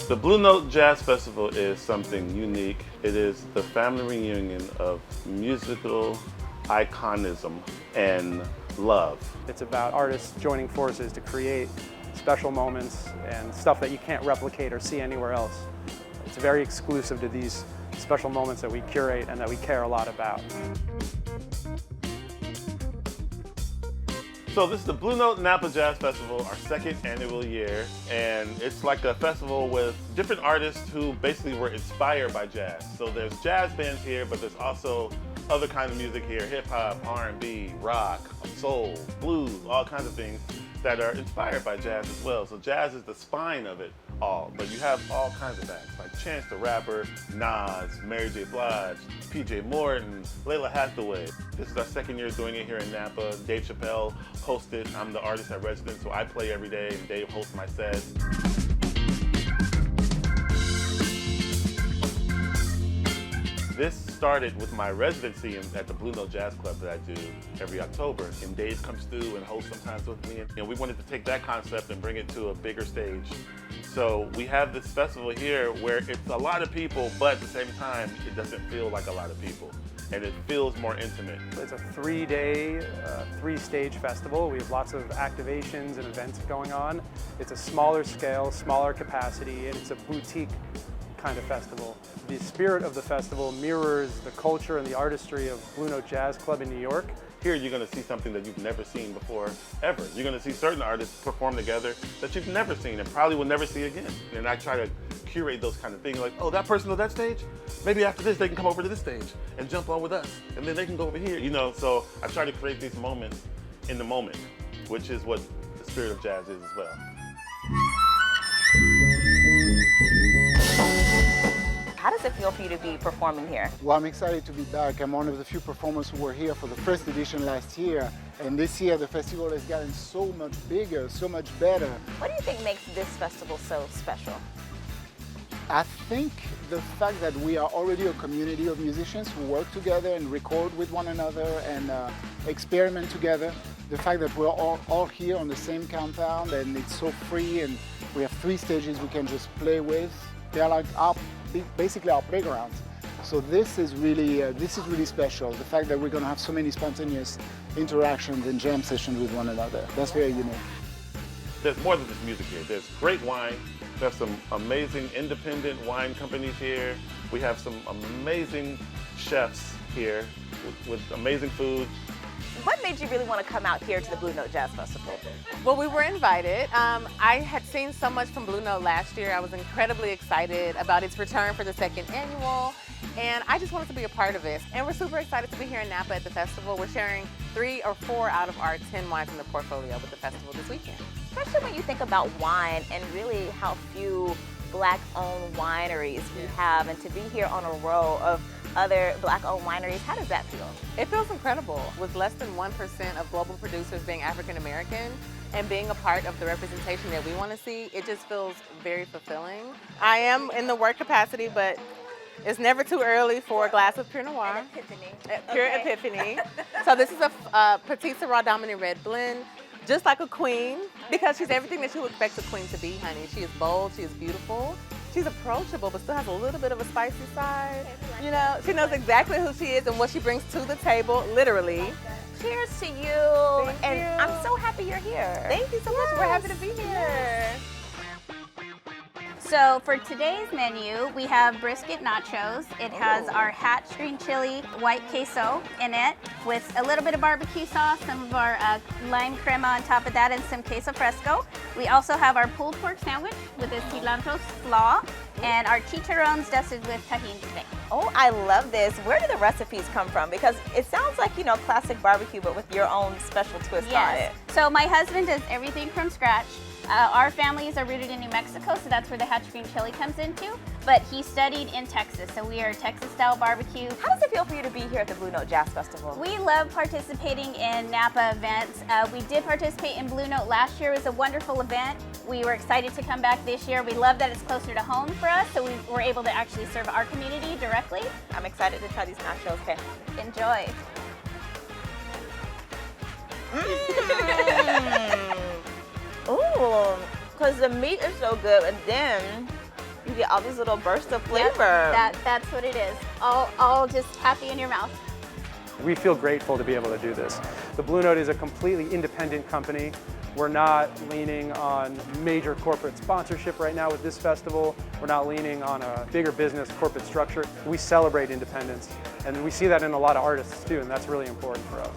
The Blue Note Jazz Festival is something unique. It is the family reunion of musical iconism and love. It's about artists joining forces to create special moments and stuff that you can't replicate or see anywhere else. It's very exclusive to these special moments that we curate and that we care a lot about. So this is the Blue Note Napa Jazz Festival, our second annual year, and it's like a festival with different artists who basically were inspired by jazz. So there's jazz bands here, but there's also other kinds of music here, hip hop, R&B, rock, soul, blues, all kinds of things that are inspired by jazz as well. So jazz is the spine of it all, but you have all kinds of acts like Chance the Rapper, Nas, Mary J. Blige, PJ Morton, Layla Hathaway. This is our second year doing it here in Napa. Dave Chappelle hosted. I'm the artist at residence, so I play every day and Dave hosts my set. This started with my residency at the Blue Note Jazz Club that I do every October. And Dave comes through and hosts sometimes with me. And we wanted to take that concept and bring it to a bigger stage. So we have this festival here where it's a lot of people, but at the same time, it doesn't feel like a lot of people. And it feels more intimate. It's a 3-day, 3-stage festival. We have lots of activations and events going on. It's a smaller scale, smaller capacity, and it's a boutique kind of festival. The spirit of the festival mirrors the culture and the artistry of Blue Note Jazz Club in New York. Here you're going to see something that you've never seen before, ever. You're going to see certain artists perform together that you've never seen and probably will never see again. And I try to curate those kind of things, like, oh, that person on that stage? Maybe after this they can come over to this stage and jump on with us, and then they can go over here, you know? So I try to create these moments in the moment, which is what the spirit of jazz is as well. How does it feel for you to be performing here? Well, I'm excited to be back. I'm one of the few performers who were here for the first edition last year. And this year, the festival has gotten so much bigger, so much better. What do you think makes this festival so special? I think the fact that we are already a community of musicians who work together and record with one another and experiment together. The fact that we're all here on the same compound and it's so free and we have 3 stages we can just play with. They're like basically our playgrounds. So this is really special. The fact that we're going to have so many spontaneous interactions and jam sessions with one another. That's very unique. There's more than just music here. There's great wine. There's some amazing independent wine companies here. We have some amazing chefs here with amazing food. What made you really want to come out here to the Blue Note Jazz Festival? Well, we were invited. I had seen so much from Blue Note last year. I was incredibly excited about its return for the 2nd annual, and I just wanted to be a part of it. And we're super excited to be here in Napa at the festival. We're sharing 3 or 4 out of our 10 wines in the portfolio with the festival this weekend. Especially when you think about wine and really how few Black-owned wineries we have, and to be here on a row of other Black-owned wineries, how does that feel? It feels incredible. With less than 1% of global producers being African American and being a part of the representation that we want to see, it just feels very fulfilling. I am in the work capacity, but it's never too early for a glass of Pure Noir. An epiphany. Pure Okay. Epiphany. So this is a Petite Syrah Dominant Red Blend, just like a queen, because she's everything that you would expect a queen to be, honey. She is bold, she is beautiful. She's approachable, but still has a little bit of a spicy side. You know, she knows exactly who she is and what she brings to the table, literally. Cheers to you. Thank and you. I'm so happy you're here. Thank you so much. We're happy to be here. So for today's menu, we have brisket nachos. It has our hatch green chili white queso in it with a little bit of barbecue sauce, some of our lime crema on top of that, and some queso fresco. We also have our pulled pork sandwich with a cilantro slaw and our chicharrones dusted with tahini steak. Oh, I love this. Where do the recipes come from? Because it sounds like, you know, classic barbecue, but with your own special twist on it. So my husband does everything from scratch. Our families are rooted in New Mexico, so that's where the hatch green chili comes into. But he studied in Texas, so we are Texas-style barbecue. How does it feel for you to be here at the Blue Note Jazz Festival? We love participating in Napa events. We did participate in Blue Note last year. It was a wonderful event. We were excited to come back this year. We love that it's closer to home for us, so we were able to actually serve our community directly. I'm excited to try these nachos. Okay. Enjoy. Ooh, because the meat is so good, and then get all these little bursts of flavor. Yep, that's what it is. All just happy in your mouth. We feel grateful to be able to do this. The Blue Note is a completely independent company. We're not leaning on major corporate sponsorship right now with this festival. We're not leaning on a bigger business corporate structure. We celebrate independence, and we see that in a lot of artists too, and that's really important for us.